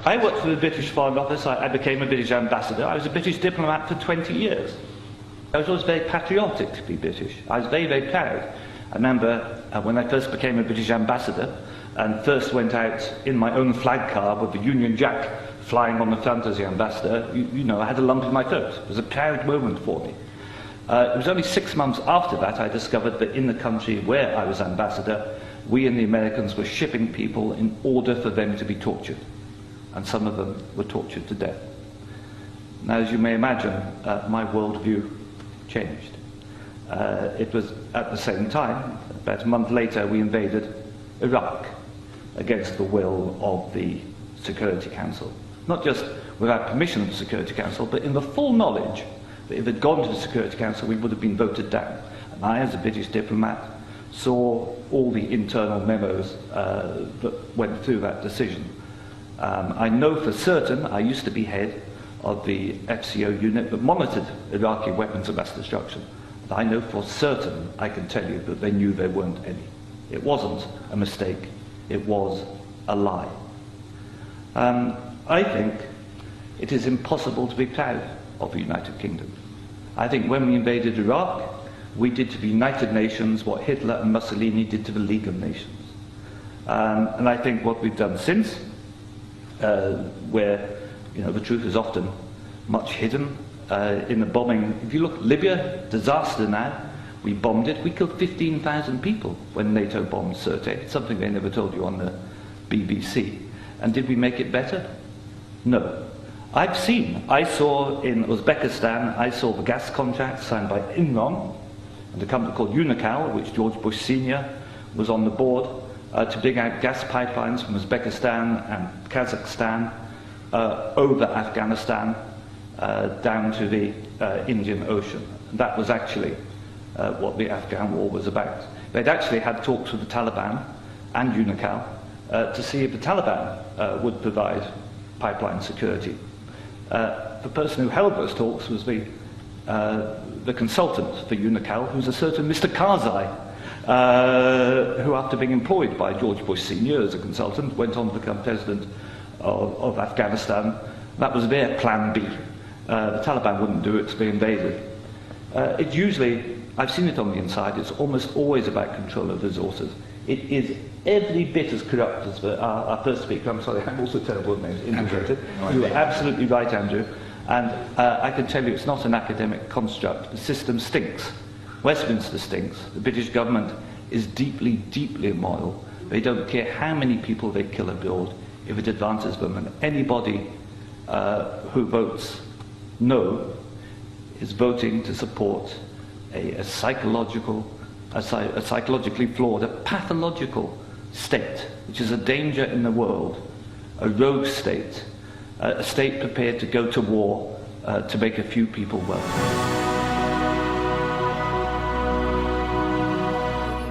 I worked for the British Foreign Office. I became a British ambassador. I was a British diplomat for 20 years. I was always very patriotic to be British. I was very, very proud. I remember when I first became a British ambassador and first went out in my own flag car with the Union Jack flying on the front as the ambassador, you know, I had a lump in my throat. It was a proud moment for me. It was only 6 months after that I discovered that in the country where I was ambassador, we and the Americans were shipping people in order for them to be tortured. And some of them were tortured to death. Now, as you may imagine, my worldview changed. It was at the same time, about a month later, we invaded Iraq against the will of the Security Council. Not just without permission of the Security Council, but in the full knowledge that if it had gone to the Security Council, we would have been voted down. And I, as a British diplomat, saw all the internal memos that went through that decision. I know for certain, I used to be head of the FCO unit that monitored Iraqi weapons of mass destruction. I know for certain, I can tell you, that they knew there weren't any. It wasn't a mistake, it was a lie. I think it is impossible to be proud of the United Kingdom. I think when we invaded Iraq, we did to the United Nations what Hitler and Mussolini did to the League of Nations. And I think what we've done since, where the truth is often much hidden in the bombing. If you look at Libya, disaster now, we bombed it. We killed 15,000 people when NATO bombed Sirte. It's something they never told you on the BBC. And did we make it better? No. I saw in Uzbekistan, I saw the gas contract signed by Enron and a company called Unocal, which George Bush Sr. was on the board, to dig out gas pipelines from Uzbekistan and Kazakhstan over Afghanistan down to the Indian Ocean. And that was actually what the Afghan war was about. They'd actually had talks with the Taliban and Unocal to see if the Taliban would provide pipeline security. The person who held those talks was the consultant for Unocal, who's a certain Mr. Karzai, who, after being employed by George Bush Sr. as a consultant, went on to become president of Afghanistan. That was their plan B. The Taliban wouldn't do it, so they invaded. It's usually, I've seen it on the inside, it's almost always about control of resources. It is every bit as corrupt as our first speaker. I'm sorry, I'm also terrible with names. Andrew. You are absolutely right, Andrew. And I can tell you it's not an academic construct. The system stinks. Westminster stinks. The British government is deeply, deeply immoral. They don't care how many people they kill abroad if it advances them. And anybody who votes no is voting to support a psychologically flawed, a pathological state, which is a danger in the world, a rogue state, a state prepared to go to war to make a few people wealthy.